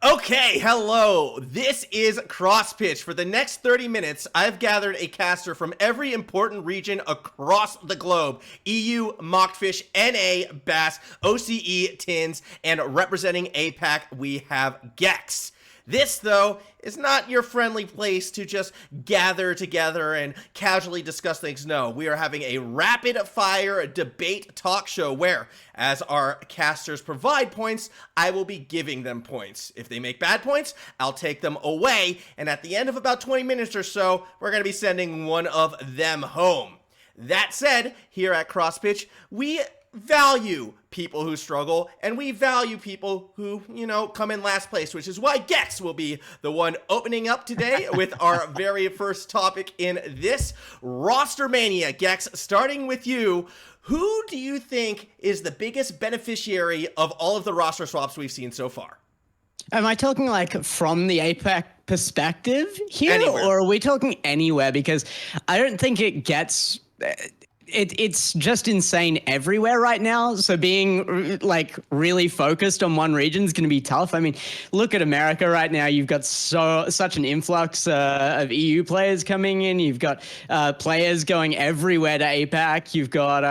Okay, hello. This is CrossPitch. For the next 30 minutes, I've gathered a caster from every important region across the globe. EU, MachtFisch, NA, BAS, OCE, TINS, and representing APAC, we have Gex. This, though, is not your friendly place to just gather together and casually discuss things. No, we are having a rapid-fire debate talk show where, as our casters provide points, I will be giving them points. If they make bad points, I'll take them away, and at the end of about 20 minutes or so, we're going to be sending one of them home. That said, here at CrossPitch, we value people who struggle, and we value people who, come in last place, which is why Gex will be the one opening up today with our very first topic in this ROSTER-MANIA. Gex, starting with you, who do you think is the biggest beneficiary of all of the roster swaps we've seen so far? Am I talking like from the APAC perspective here, Anywhere. or are we talking anywhere? Because I don't think it gets... It's just insane everywhere right now. So being like really focused on one region is going to be tough. I mean, look at America right now. You've got such an influx of EU players coming in. You've got players going everywhere to APAC. You've got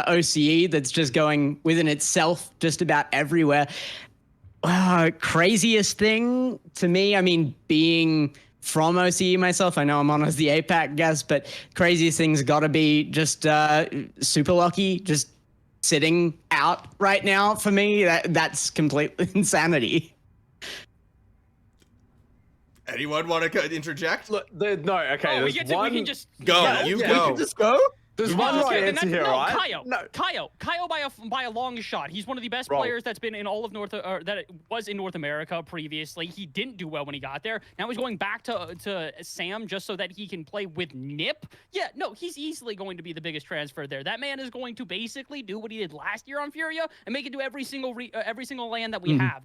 OCE that's just going within itself just about everywhere. Craziest thing to me, I mean, being from OCE myself, I know I'm on as the APAC guest, but craziest thing's got to be just super lucky, just sitting out right now for me. That's complete insanity. Anyone want to interject? Look, no, okay. We can just Go, yeah, you yeah, go. We can just go. There's one right answer here, right? Kaio by a long shot. He's one of the best players that's been in all of that was in North America previously. He didn't do well when he got there. Now he's going back to Sam just so that he can play with Nip. Yeah, no, he's easily going to be the biggest transfer there. That man is going to basically do what he did last year on Furia and make it to every single land that we have.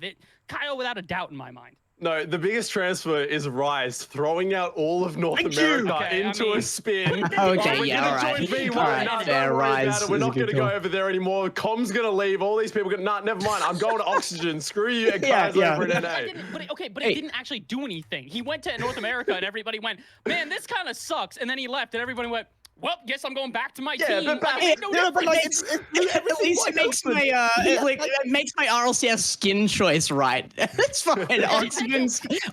Kaio, without a doubt, in my mind. No, the biggest transfer is Rise throwing out all of North America into a spin. Okay, yeah, all right. Don't worry about it. We're not going to go over there anymore. Com's going to leave. All these people going to, never mind. I'm going to Oxygen. Screw you guys over at NA. But it didn't actually do anything. He went to North America and everybody went, man, this kind of sucks. And then he left and everybody went, well, guess I'm going back to my team. But at least it makes it makes my RLCS skin choice right. It's fine.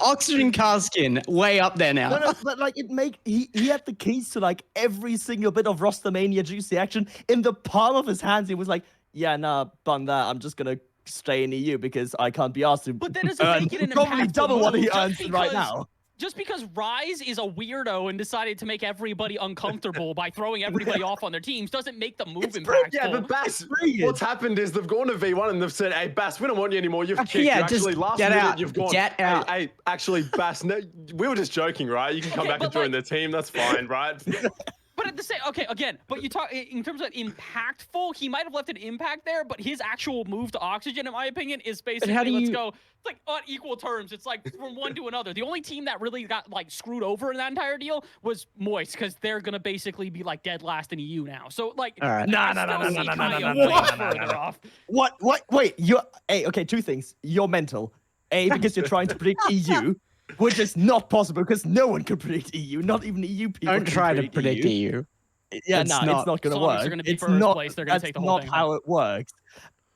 Oxygen car skin way up there now. No, but like he had the keys to like every single bit of ROSTER-MANIA juicy action in the palm of his hands. He was like, yeah, nah, bun that. I'm just gonna stay in EU because I can't be asked to. But that doesn't make it an probably double what he move earns right now. Just because Rise is a weirdo and decided to make everybody uncomfortable by throwing everybody off on their teams doesn't make the move impactful. Yeah, but Bass, what's happened is they've gone to V1 and they've said, hey, Bass, we don't want you anymore. You've kicked. Yeah, actually, last minute, you've gone, get out. Hey, actually, Bass, no, we were just joking, right? You can come back and join the team. That's fine, right? But at the same, but you talk in terms of impactful, he might have left an impact there, but his actual move to Oxygen, in my opinion, is basically, let's go, it's like on equal terms. It's like from one to another. The only team that really got like screwed over in that entire deal was Moist, because they're going to basically be like dead last in EU now. So like, all right. What? Wait, okay, two things. You're mental. A, because you're trying to predict EU. Which is not possible because no one can predict EU, not even EU people. Don't try to predict EU. Yeah, no, it's not going to work. It's not. That's not how it works.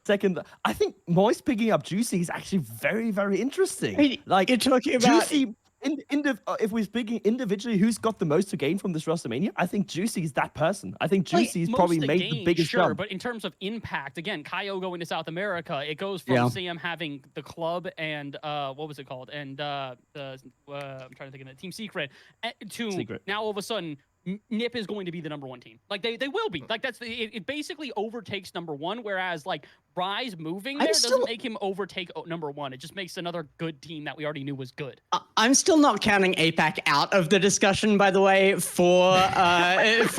Second, I think Moist picking up Juicy is actually very, very interesting. Hey, like you're talking about Juicy. If we're speaking individually, who's got the most to gain from this ROSTER-MANIA? I think Juicy is that person. I think Juicy's probably made the biggest jump. But in terms of impact, again, Kaio going to South America, it goes from Sam having the club and what was it called? And I'm trying to think of it, Team Secret to now all of a sudden Nip is going to be the #1 team. Like they will be. Like it basically overtakes #1, whereas like Rise moving there doesn't make him overtake #1. It just makes another good team that we already knew was good. I'm still not counting APAC out of the discussion, by the way, for the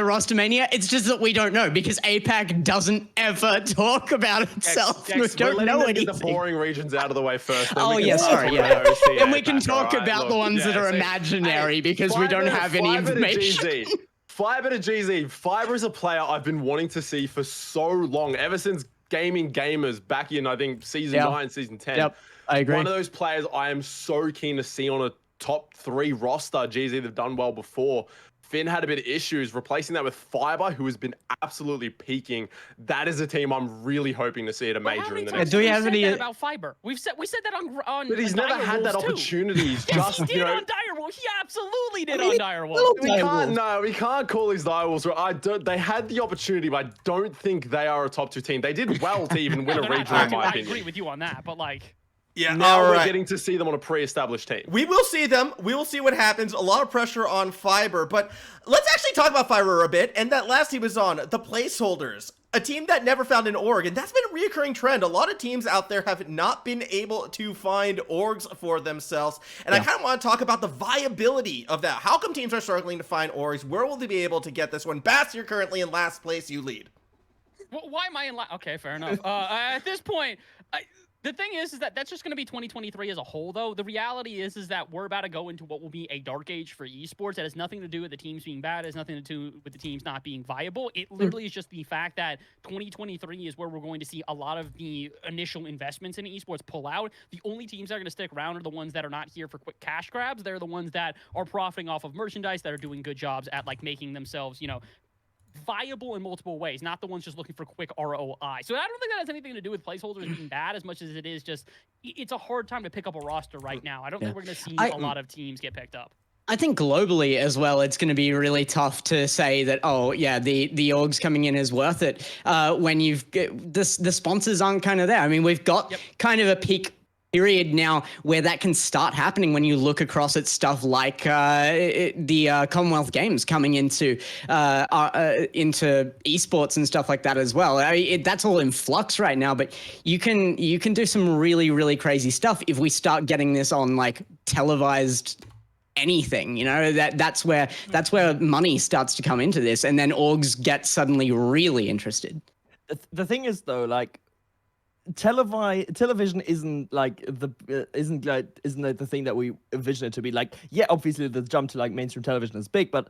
ROSTER-MANIA. It's just that we don't know because APAC doesn't ever talk about itself. We don't know anything. Get the boring regions out of the way first. Oh yeah, sorry, yeah. And we can talk about the ones that are imaginary because we don't have any information. Fiber to GZ. Fiber is a player I've been wanting to see for so long, ever since gaming gamers back in, I think, season 9, season 10. Yep, I agree. One of those players I am so keen to see on a top 3 roster. GZ, they've done well before. Finn had a bit of issues, replacing that with Fiber, who has been absolutely peaking. That is a team I'm really hoping to see at a major in the next. Do we have any about Fiber? We said that on. But he's never had that opportunity. Yes, he did on Direwolves. He absolutely did on Direwolves. We can't call these Direwolves. They had the opportunity, but I don't think they are a top 2 team. They did well to even win a regional, in my opinion. I agree with you on that, but like. Yeah, now we're getting to see them on a pre-established team. We will see them. We will see what happens. A lot of pressure on Fiber, but let's actually talk about Fiber a bit. And that last team was on the Placeholders, a team that never found an org, and that's been a reoccurring trend. A lot of teams out there have not been able to find orgs for themselves, and I kind of want to talk about the viability of that. How come teams are struggling to find orgs? Where will they be able to get this one? Bass, you're currently in last place. You lead. Well, why am I in last? Okay, fair enough. At this point, the thing is that that's just going to be 2023 as a whole, though. The reality is that we're about to go into what will be a dark age for esports. That has nothing to do with the teams being bad. It has nothing to do with the teams not being viable. It literally is just the fact that 2023 is where we're going to see a lot of the initial investments in esports pull out. The only teams that are going to stick around are the ones that are not here for quick cash grabs. They're the ones that are profiting off of merchandise, that are doing good jobs at like making themselves, you know, viable in multiple ways, not the ones just looking for quick ROI. So I don't think that has anything to do with placeholders being bad as much as it is just, it's a hard time to pick up a roster right now. I don't think we're going to see a lot of teams get picked up. I think globally as well, it's going to be really tough to say that, oh, yeah, the orgs coming in is worth it when you've the sponsors aren't kind of there. I mean, we've got kind of a peak period now where that can start happening when you look across at stuff like the Commonwealth Games coming into esports and stuff like that as well. I mean, that's all in flux right now, but you can do some really, really crazy stuff if we start getting this on like televised anything, you know. That's where money starts to come into this, and then orgs get suddenly really interested. The thing is though, like, television isn't like the thing that we envision it to be. Like, yeah, obviously the jump to like mainstream television is big, but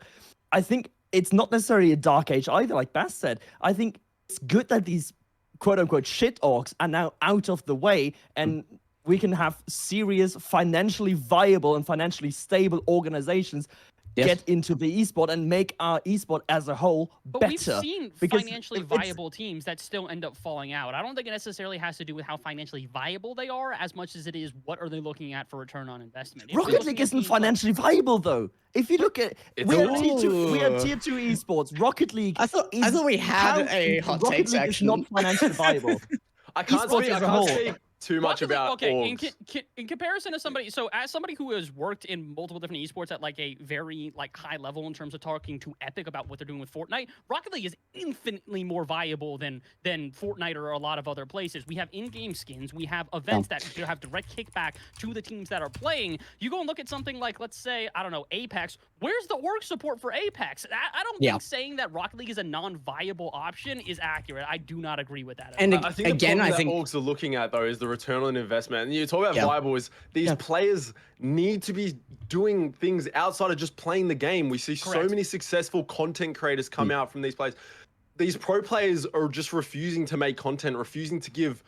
I think it's not necessarily a dark age either. Like Bass said, I think it's good that these quote unquote shit orgs are now out of the way, and we can have serious, financially viable and financially stable organizations get into the esport and make our esport as a whole better. But we've seen financially viable teams that still end up falling out. I don't think it necessarily has to do with how financially viable they are as much as it is what are they looking at for return on investment. Rocket League isn't financially viable though. If you look at we are tier 2 esports. Rocket League. I thought we had a hot take section. Rocket League is not financially viable. I can't speak too much about in comparison to somebody, so as somebody who has worked in multiple different esports at like a very like high level in terms of talking to Epic about what they're doing with Fortnite, Rocket League is infinitely more viable than Fortnite or a lot of other places. We have in-game skins, we have events that have direct kickback to the teams that are playing. You go and look at something like, let's say, I don't know, Apex. Where's the org support for Apex? I don't think saying that Rocket League is a non-viable option is accurate. I do not agree with that. And I think the problem that orgs are looking at though is the return on investment. And you talk about viable, is these players need to be doing things outside of just playing the game. We see so many successful content creators come out from these players. These pro players are just refusing to make content, refusing to give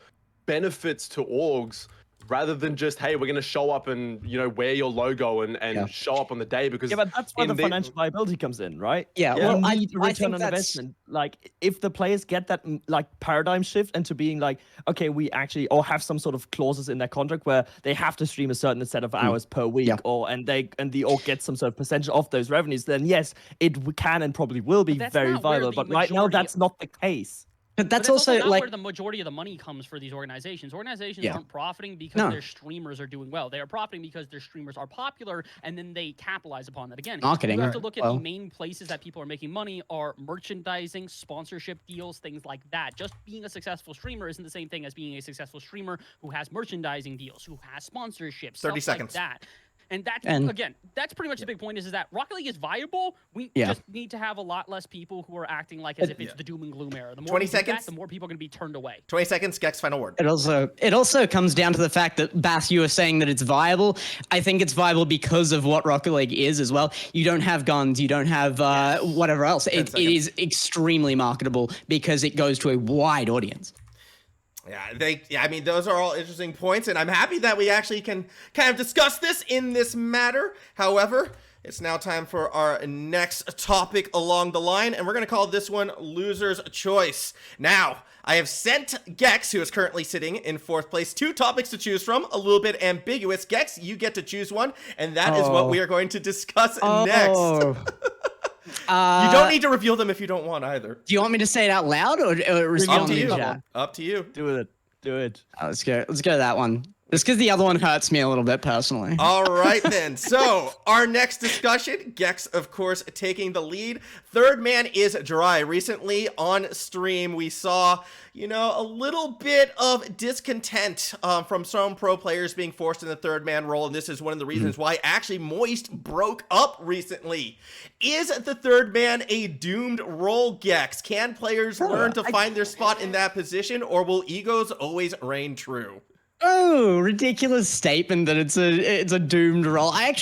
benefits to orgs, rather than just, hey, we're going to show up and, you know, wear your logo and show up on the day. Because but that's where the financial viability comes in, right? Well, I need return on investment. Like, if the players get that like paradigm shift into being like, okay, we actually or have some sort of clauses in their contract where they have to stream a certain set of hours per week, and the org gets some sort of percentage of those revenues, then yes, it can and probably will be very viable. But right now, that's not the case. But that's also not like where the majority of the money comes for these organizations. Organizations aren't profiting because their streamers are doing well. They are profiting because their streamers are popular, and then they capitalize upon that. Again, marketing. You have to look at the main places that people are making money are merchandising, sponsorship deals, things like that. Just being a successful streamer isn't the same thing as being a successful streamer who has merchandising deals, who has sponsorships, 30 seconds. Like that. And that's, again, that's pretty much the big point is that Rocket League is viable. We just need to have a lot less people who are acting like as if it's the doom and gloom era. The more 20 seconds, the more people are going to be turned away. 20 seconds, Gex, final word. It also comes down to the fact that, Bass, you were saying that it's viable. I think it's viable because of what Rocket League is as well. You don't have guns. You don't have whatever else. It is extremely marketable because it goes to a wide audience. Yeah, I mean, those are all interesting points, and I'm happy that we actually can kind of discuss this in this matter. However, it's now time for our next topic along the line, and we're going to call this one Loser's Choice. Now, I have sent Gex, who is currently sitting in 4th place, 2 topics to choose from, a little bit ambiguous. Gex, you get to choose one, and that is what we are going to discuss next. You don't need to reveal them if you don't want either. Do you want me to say it out loud or respond Up to in you. chat? Up to you. Do it. Do it. Let's go that one. Just because the other one hurts me a little bit personally. All right, then. So, our next discussion, Gex, of course, taking the lead. Third man is dry. Recently on stream, we saw, a little bit of discontent from some pro players being forced in the third man role, and this is one of the reasons why actually Moist broke up recently. Is the third man a doomed role, Gex? Can players learn to find their spot in that position, or will egos always reign true? Oh, ridiculous statement that it's a doomed role. I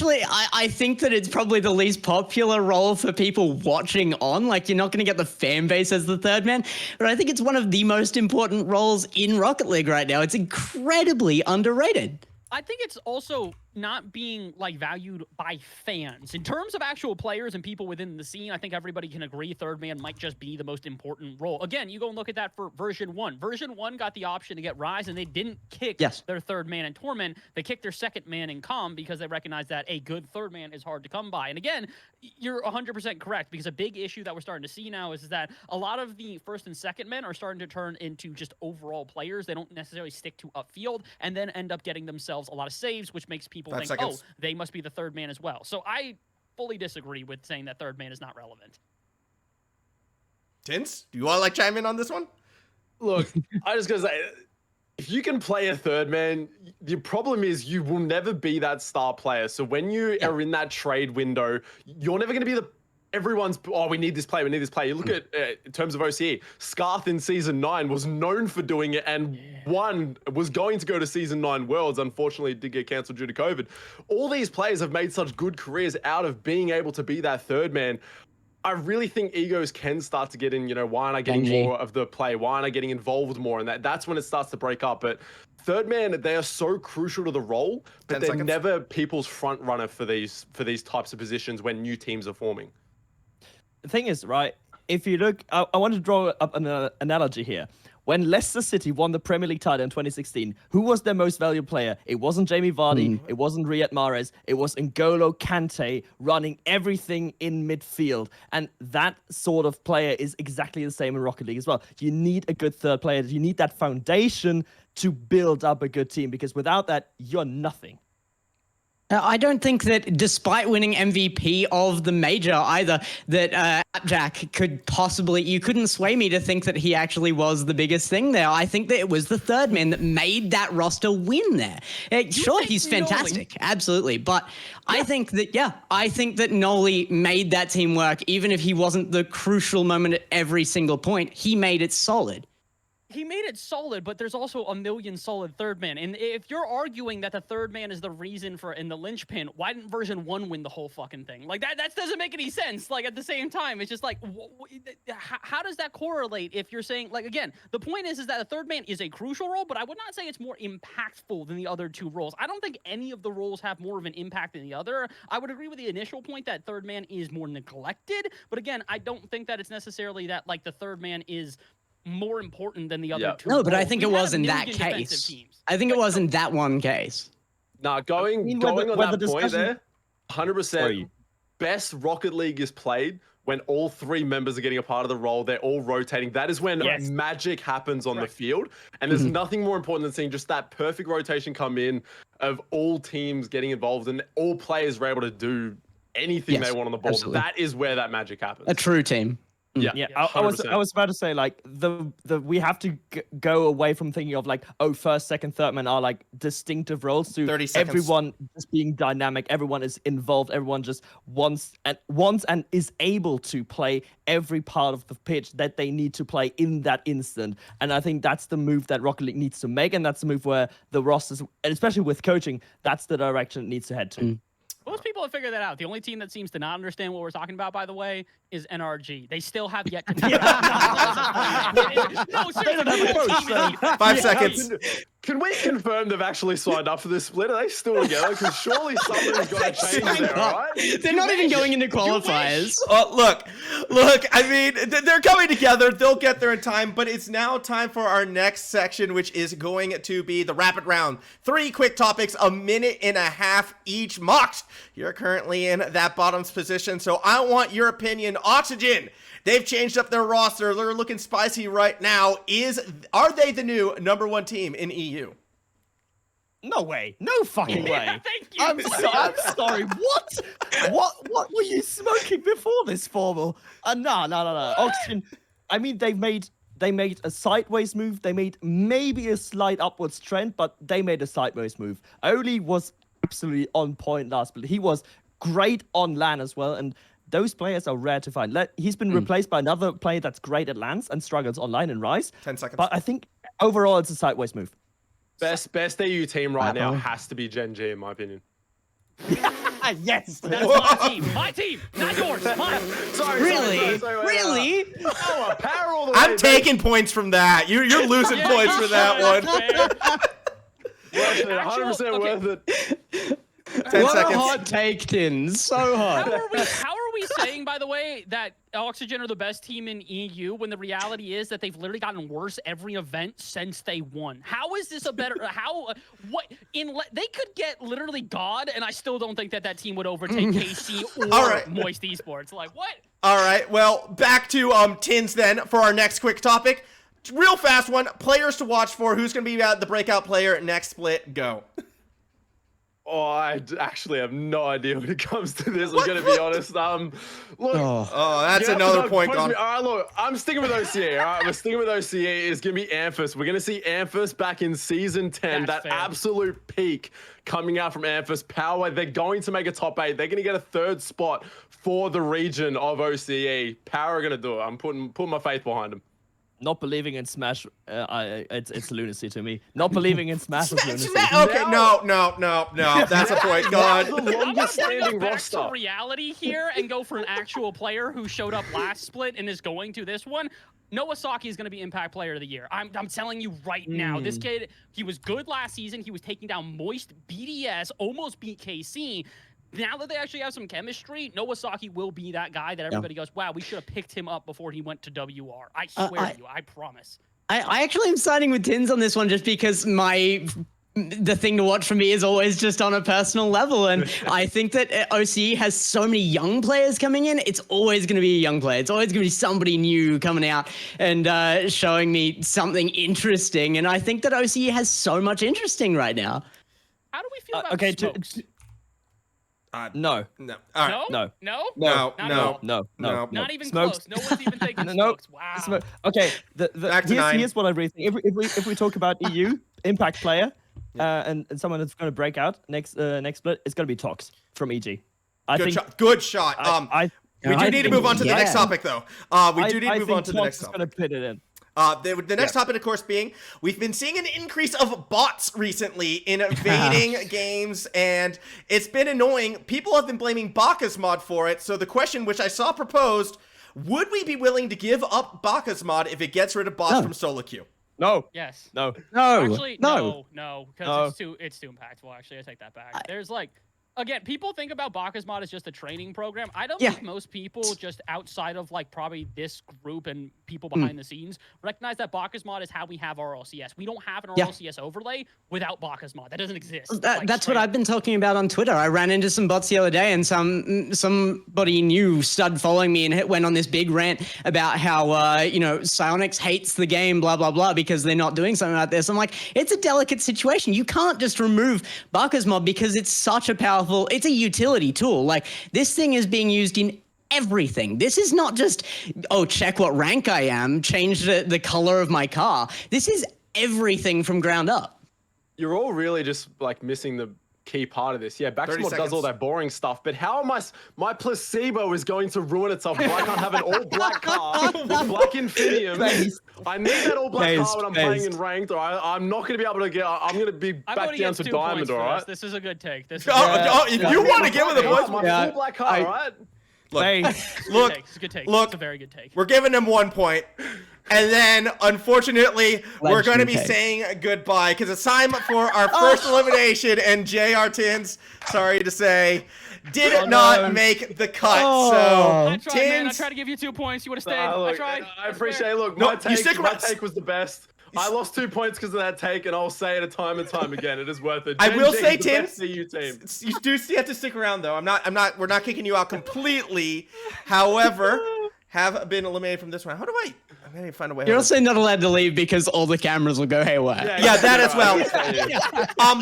think that it's probably the least popular role for people watching on. Like, you're not going to get the fan base as the third man, but I think it's one of the most important roles in Rocket League right now. It's incredibly underrated. I think it's also not being valued by fans. In terms of actual players and people within the scene, I think everybody can agree third man might just be the most important role. Again, you go and look at that for version 1. Version 1 got the option to get Rise, and they didn't kick their third man in Torment. They kicked their second man in Com because they recognized that a good third man is hard to come by. And again, you're 100% correct, because a big issue that we're starting to see now is that a lot of the first and second men are starting to turn into just overall players. They don't necessarily stick to upfield and then end up getting themselves a lot of saves, which makes people think, oh, they must be the third man as well. So I fully disagree with saying that third man is not relevant. Tints, do you want to chime in on this one? Look, I just gotta say, if you can play a third man, the problem is you will never be that star player. So when you are in that trade window, you're never going to be everyone's, we need this player, we need this player. You look at, in terms of OCE, Scarth in Season 9 was known for doing it, and was going to go to Season 9 Worlds. Unfortunately, it did get cancelled due to COVID. All these players have made such good careers out of being able to be that third man. I really think egos can start to get in, why aren't I getting more of the play? Why aren't I getting involved more? And that's when it starts to break up. But third man, they are so crucial to the role, but they're never people's front runner for these types of positions when new teams are forming. The thing is, right, if you look, I want to draw up an analogy here. When Leicester City won the Premier League title in 2016, who was their most valuable player? It wasn't Jamie Vardy, it wasn't Riyad Mahrez, it was N'Golo Kante running everything in midfield. And that sort of player is exactly the same in Rocket League as well. You need a good third player. You need that foundation to build up a good team, because without that, you're nothing. I don't think that, despite winning MVP of the major either, that Jack could possibly, you couldn't sway me to think that he actually was the biggest thing there. I think that it was the third man that made that roster win there. Sure, he's fantastic, absolutely. But I think that Noli made that team work, even if he wasn't the crucial moment at every single point. He made it solid. He made it solid, but there's also a million solid third man. And if you're arguing that the third man is the reason for in the linchpin, why didn't version 1 win the whole fucking thing? That doesn't make any sense. At the same time, it's just how does that correlate if you're saying, again, the point is that the third man is a crucial role, but I would not say it's more impactful than the other 2 roles. I don't think any of the roles have more of an impact than the other. I would agree with the initial point that third man is more neglected, but again, I don't think that it's necessarily that the third man is more important than the other 2. No, but I think it was in that case. I think it was in that one case. Nah, going on that point there, 100%. Best Rocket League is played when all 3 members are getting a part of the role. They're all rotating. That is when magic happens on the field. And there's nothing more important than seeing just that perfect rotation come in of all teams getting involved and all players are able to do anything they want on the ball. Absolutely. That is where that magic happens. A true team. Yeah. I was about to say, we have to go away from thinking of first, second, third man are distinctive roles to everyone just being dynamic. Everyone is involved. Everyone just wants and is able to play every part of the pitch that they need to play in that instant. And I think that's the move that Rocket League needs to make, and that's the move where the rosters, and especially with coaching, that's the direction it needs to head to. Well, Most people have figured that out. The only team that seems to not understand what we're talking about, by the way, is NRG. They still have yet to figure out. No, seriously. 5 seconds. Can we confirm they've actually signed up for this split? Are they still together? Because surely something's got to change there, right? They're not even going into qualifiers. Look, I mean, they're coming together. They'll get there in time, but it's now time for our next section, which is going to be the rapid round. 3 quick topics, a minute and a half each. Mocked, you're currently in that bottom's position, so I want your opinion. Oxygen, they've changed up their roster. They're looking spicy right now. Are they the new #1 team in EU? No way. No fucking way. Thank you. I'm sorry. What? What were you smoking before this formal? No. Oxygen. I mean, they made a sideways move. They made maybe a slight upwards trend, but they made a sideways move. Oli was absolutely on point last split. He was great on LAN as well, and those players are rare to find. He's been replaced by another player that's great at LANs and struggles online in Rise. 10 seconds. But I think overall it's a sideways move. Best EU team right now has to be Gen G, in my opinion. Yes. That's my team. My team, not yours. Mine. Sorry. Really? Power all the way. I'm taking points from that. You're losing points for that one. Worth it, 100% worth it. 10 What seconds. a hot take, Tins. So hot. How are we saying, by the way, that Oxygen are the best team in EU when the reality is that they've literally gotten worse every event since they won? How is this a better? They could get literally God, and I still don't think that team would overtake KC or Moist Esports. Like what? All right. Well, back to Tins then for our next quick topic. Real fast one. Players to watch for. Who's going to be the breakout player next split? Go. Oh, I actually have no idea when it comes to this. I'm going to be honest. Look. Oh, that's another point gone. All right, look, I'm sticking with OCE. All right, we're sticking with OCE. It's going to be Amphis. We're going to see Amphis back in Season 10. That's that fair. absolute peak coming out from Amphis. Power, they're going to make a top 8. They're going to get a 3rd spot for the region of OCE. Power are going to do it. I'm putting my faith behind them. Not believing in Smash, it's lunacy to me. Not believing in Smash is lunacy. Okay, no. That's a point gone. The I'm gonna longest bring us standing back roster. to reality here and go for an actual player who showed up last split and is going to this one. Noah Saki is going to be Impact Player of the Year. I'm telling you right now. This kid, he was good last season. He was taking down Moist, BDS, almost beat KC. Now that they actually have some chemistry, Noah Saki will be that guy that everybody goes, wow, we should have picked him up before he went to WR. I swear to you, I promise. I actually am siding with Tins on this one just because the thing to watch for me is always just on a personal level. And I think that OCE has so many young players coming in. It's always going to be a young player. It's always going to be somebody new coming out and showing me something interesting. And I think that OCE has so much interesting right now. How do we feel about Smokes? No. All right. No? No. Not even Smokes. close. No one's even thinking No. Smokes. Wow. Okay, Back to 9. here's what I really think. If we talk about EU Impact player and someone that's going to break out next split, it's going to be Tox from EG. Good shot. We do need to move on to the next topic, though. We do need to move on to the next topic. Going to put it in. The next topic, of course, being we've been seeing an increase of bots recently in invading games, and it's been annoying. People have been blaming BAKKAS mod for it. So the question, which I saw proposed, would we be willing to give up BAKKAS mod if it gets rid of bots from solo queue? No. Yes. No. Actually, no, because it's too impactful. Actually, I take that back. There's like, again, people think about BAKKAS mod as just a training program. I don't think most people, just outside of like probably this group and people behind the scenes, recognize that BAKKAS mod is how we have RLCS. We don't have an RLCS overlay without BAKKAS mod. That doesn't exist. That's what I've been talking about on Twitter. I ran into some bots the other day, and somebody new started following me and went on this big rant about how Psyonix hates the game, blah blah blah, because they're not doing something like this. I'm like, it's a delicate situation. You can't just remove BAKKAS mod because it's such a powerful. It's a utility tool. Like, this thing is being used in everything. This is not just, check what rank I am, change the color of my car. This is everything from ground up. You're all really just like missing the key part of this. Yeah, 30 Backsport does all seconds. that boring stuff, but how am my placebo is going to ruin itself if I can't have an all-black car with black Infinium? I need that all-black car when I'm playing in ranked, or I'm not going to be able to get. I'm going to be back down to diamond, all right? This is a good take. This is If you want to give it the points, my full black car, all right? Look, it's a good take. Look, it's a very good take. We're giving him 1 point. And then, unfortunately, we're going to be saying goodbye because it's time for our first elimination. And JR Tins, sorry to say, did not make the cut. So, I tried, man. I tried to give you 2 points. You would have stayed. I tried. I appreciate it. Look, my take was the best. I lost 2 points because of that take, and I'll say it a time and time again. It is worth it. I will say, Tim, you do have to stick around, though. We're not kicking you out completely. However, have been eliminated from this one. How do I'm gonna find a way. You're also not allowed to leave because all the cameras will go haywire. Yeah, that as well.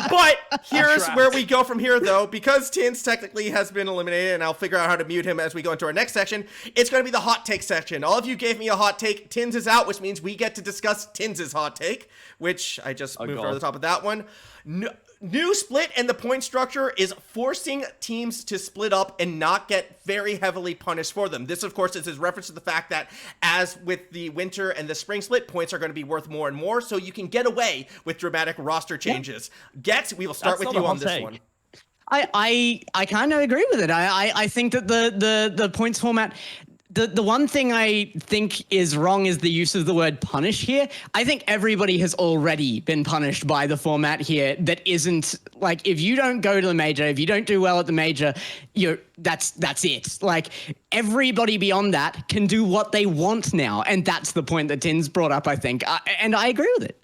But here's where we go from here, though, because Tins technically has been eliminated, and I'll figure out how to mute him as we go into our next section. It's going to be the hot take section. All of you gave me a hot take. Tins is out, which means we get to discuss Tins's hot take, which I just moved over the top of that one. New split and the point structure is forcing teams to split up and not get very heavily punished for them. This, of course, is his reference to the fact that as with the winter and the spring split, points are going to be worth more and more, so you can get away with dramatic roster changes. We will start with you on this one. I kind of agree with it. I think that the points format. The one thing I think is wrong is the use of the word punish here. I think everybody has already been punished by the format here that isn't like, if you don't go to the major, if you don't do well at the major, that's it. Like, everybody beyond that can do what they want now. And that's the point that Tins brought up, I think. And I agree with it.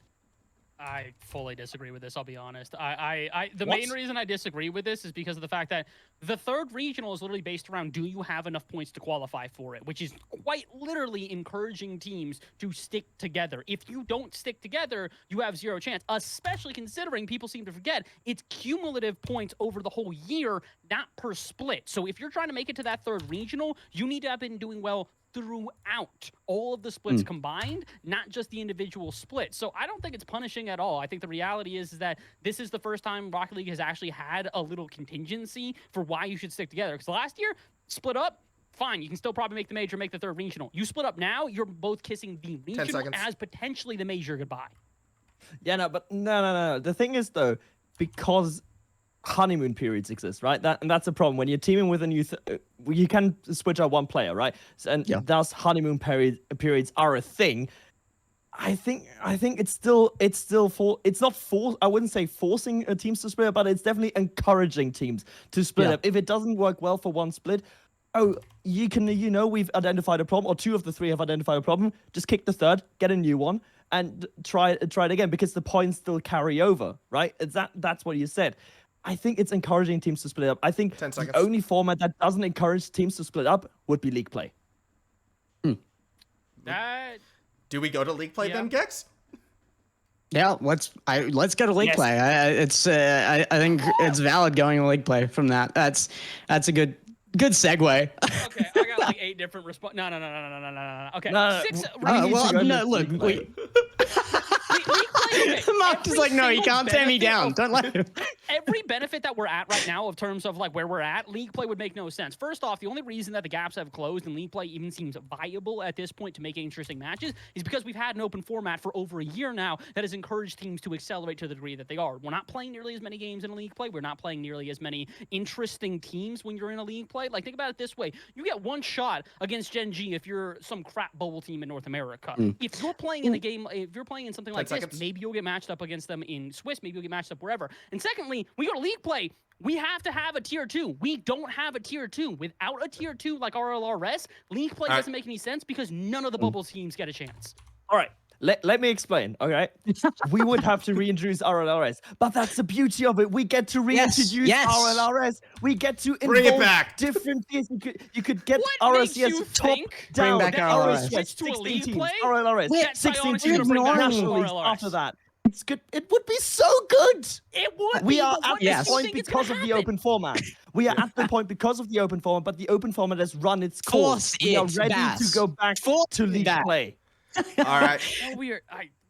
I fully disagree with this, I'll be honest. The main reason I disagree with this is because of the fact that the third regional is literally based around, do you have enough points to qualify for it, which is quite literally encouraging teams to stick together. If you don't stick together, you have zero chance, especially considering people seem to forget it's cumulative points over the whole year, not per split. So if you're trying to make it to that third regional, you need to have been doing well throughout all of the splits combined, not just the individual split. So I don't think it's punishing at all. I think the reality is that this is the first time Rocket League has actually had a little contingency for why you should stick together. Because last year, split up, fine, you can still probably make the major, make the third regional. You split up now, you're both kissing the regional as potentially the major goodbye. Yeah, no. The thing is, though, because honeymoon periods exist, right? That's a problem when you're teaming with a new. You can switch out one player, right? And thus honeymoon periods are a thing. I think it's not I wouldn't say forcing teams to split up, but it's definitely encouraging teams to split up. If it doesn't work well for one split, we've identified a problem, or two of the three have identified a problem. Just kick the third, get a new one, and try it again, because the points still carry over, right? That's what you said. I think it's encouraging teams to split up. I think the only format that doesn't encourage teams to split up would be league play. Do we go to league play then, Gex? Yeah, let's go to league play. I think it's valid going to league play from that. That's a good segue. Okay, I got like 8 different responses. No. Okay, 6. Look, Mark is like, no, he can't tear me down. Don't let him. Every benefit that we're at right now, in terms of like where we're at, league play would make no sense. First off, the only reason that the gaps have closed and league play even seems viable at this point to make interesting matches is because we've had an open format for over a year now that has encouraged teams to accelerate to the degree that they are. We're not playing nearly as many games in a league play. We're not playing nearly as many interesting teams when you're in a league play. Like, think about it this way. You get one shot against Gen G if you're some crap bubble team in North America. If you're playing in a game, if you're playing in something like this, maybe you'll get matched up against them in Swiss, maybe you'll get matched up wherever. And secondly, we go to league play, we have to have a tier 2. We don't have a tier 2. Without a tier 2 like RLRS, league play doesn't make any sense because none of the bubble teams get a chance. All right. Let me explain, okay? We would have to reintroduce RLRS, but that's the beauty of it. We get to reintroduce RLRS. We get to bring it back. Different tiers. You could get what makes you top down. Bring back RLRS. Yes, 16 teams. Play? RLRS. 16 teams. National after that. It's good. It would be so good. It would. We are at this point because of the open format. We are at the point because of the open format, but the open format has run its course. We are ready to go back to league play. All right.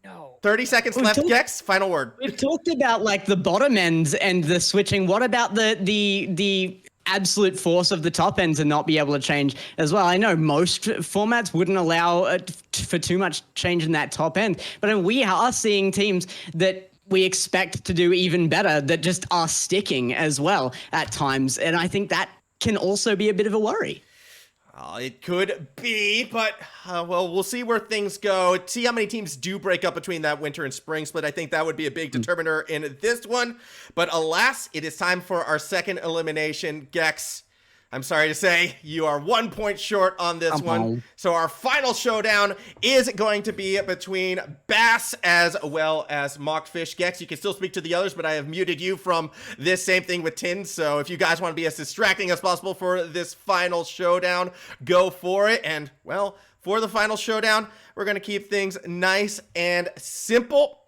No. 30 seconds left, Gex. Final word. We've talked about like the bottom ends and the switching. What about the absolute force of the top end to not be able to change as well? I know most formats wouldn't allow for too much change in that top end, but we are seeing teams that we expect to do even better that just are sticking as well at times. And I think that can also be a bit of a worry. It could be, but, well, we'll see where things go. See how many teams do break up between that winter and spring split. I think that would be a big determiner in this one. But alas, it is time for our second elimination. Gex, I'm sorry to say, you are 1 point short on this one. So our final showdown is going to be between Bass as well as MachtFisch. Gex, you can still speak to the others, but I have muted you from this. Same thing with Tin. So if you guys want to be as distracting as possible for this final showdown, go for it. And, well, for the final showdown, we're going to keep things nice and simple.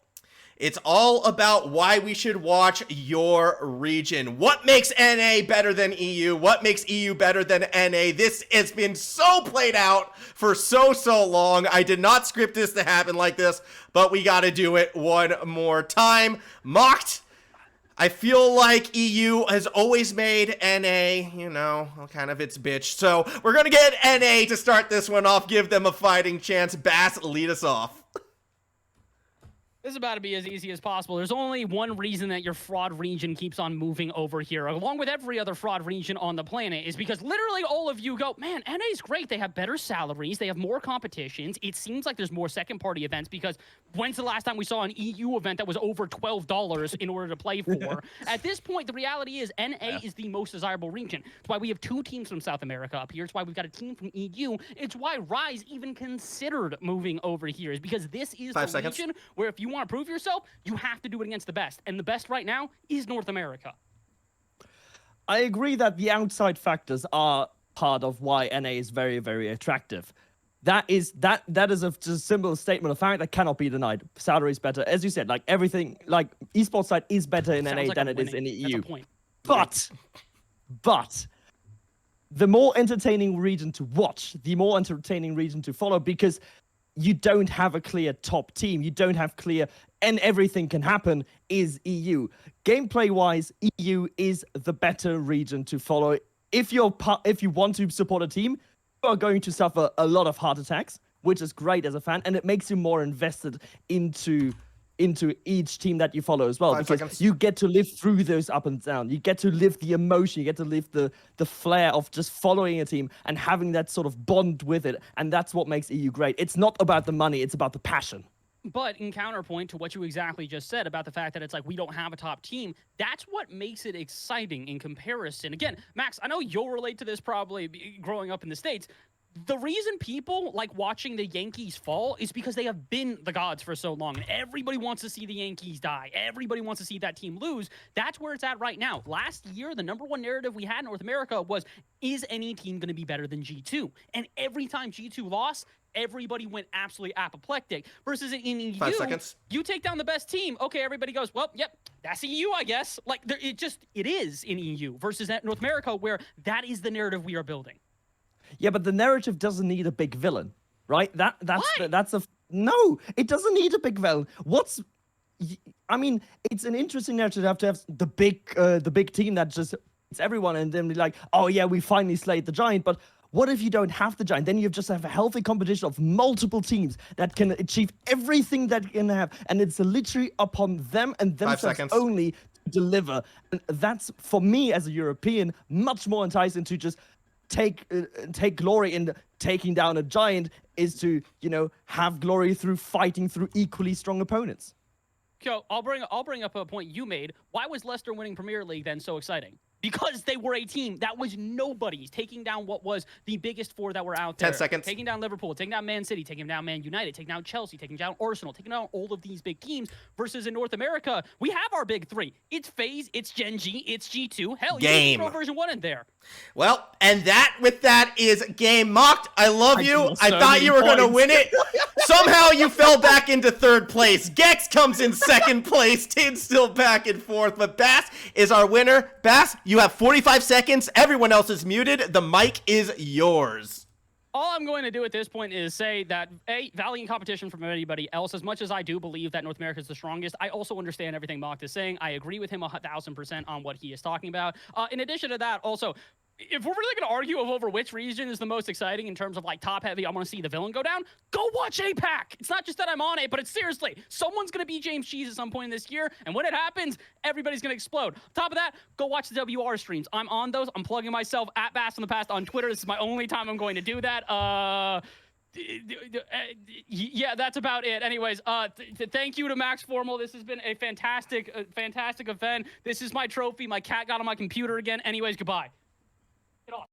It's all about why we should watch your region. What makes NA better than EU? What makes EU better than NA? This has been so played out for so long. I did not script this to happen like this, but we got to do it one more time. Mocked. I feel like EU has always made NA, you know, kind of its bitch. So we're going to get NA to start this one off. Give them a fighting chance. Bass, lead us off. This is about to be as easy as possible. There's only one reason that your fraud region keeps on moving over here, along with every other fraud region on the planet, is because literally all of you go, man, NA is great. They have better salaries. They have more competitions. It seems like there's more second-party events because when's the last time we saw an EU event that was over $12 in order to play for? At this point, the reality is NA is the most desirable region. It's why we have 2 teams from South America up here. It's why we've got a team from EU. It's why Rise even considered moving over here, is because this is the region where if you want to prove yourself, you have to do it against the best. And the best right now is North America. I agree that the outside factors are part of why NA is very, very attractive. That is a simple statement of fact that cannot be denied. Salary is better. As you said, like everything, like esports side is better in NA than it is in the EU. But the more entertaining region to watch, the more entertaining region to follow, because you don't have a clear top team. You don't have clear, and everything can happen, is EU. Gameplay-wise, EU is the better region to follow. If you want to support a team, you are going to suffer a lot of heart attacks, which is great as a fan, and it makes you more invested into each team that you follow as well, because you get to live through those up and down. You get to live the emotion. You get to live the flair of just following a team and having that sort of bond with it. And that's what makes EU great. It's not about the money. It's about the passion. But in counterpoint to what you exactly just said about the fact that it's like we don't have a top team, that's what makes it exciting in comparison. Again, Max, I know you'll relate to this probably growing up in the States. The reason people like watching the Yankees fall is because they have been the gods for so long. And everybody wants to see the Yankees die. Everybody wants to see that team lose. That's where it's at right now. Last year, the #1 narrative we had in North America was, is any team going to be better than G2? And every time G2 lost, everybody went absolutely apoplectic. Versus in EU, 5 seconds. You take down the best team. Okay, everybody goes, well, yep, that's EU, I guess. Like, it is in EU versus North America, where that is the narrative we are building. Yeah, but the narrative doesn't need a big villain, right? No, it doesn't need a big villain. I mean, it's an interesting narrative to have the big team that just it's everyone, and then be like, oh yeah, we finally slayed the giant. But what if you don't have the giant? Then you just have a healthy competition of multiple teams that can achieve everything that you can have, and it's literally upon them and themselves only to deliver. And that's, for me as a European, much more enticing to just take glory in taking down a giant, is to, you know, have glory through fighting through equally strong opponents. So I'll bring up a point you made. Why was Leicester winning Premier League then so exciting? Because they were a team that was nobody's, taking down what was the biggest 4 that were out there. 10 seconds. Taking down Liverpool, taking down Man City, taking down Man United, taking down Chelsea, taking down Arsenal, taking down all of these big teams. Versus in North America, we have our big 3. It's FaZe, it's Gen G, it's G2. Hell, you can throw version 1 in there. Well, and with that is game. Mocked, I love you. I thought you were going to win it. Somehow you fell back into 3rd place. Gex comes in 2nd place. Tid's still back and forth, but Bass is our winner. Bass, you have 45 seconds. Everyone else is muted. The mic is yours. all I'm going to do at this point is say that valiant competition from anybody else. As much as I do believe that North America is the strongest, I also understand everything Macht is saying. I agree with him 1,000% on what he is talking about. In addition to that, also, if we're really going to argue over which region is the most exciting in terms of like top heavy, I want to see the villain go down, go watch APAC. It's not just that I'm on it, but it's seriously, someone's going to be James Cheese at some point in this year. And when it happens, everybody's going to explode. On top of that, go watch the WR streams. I'm on those. I'm plugging myself at Bass in the Past on Twitter. This is my only time I'm going to do that. Yeah, that's about it. Anyways, thank you to Max Formal. This has been a fantastic event. This is my trophy. My cat got on my computer again. Anyways, goodbye.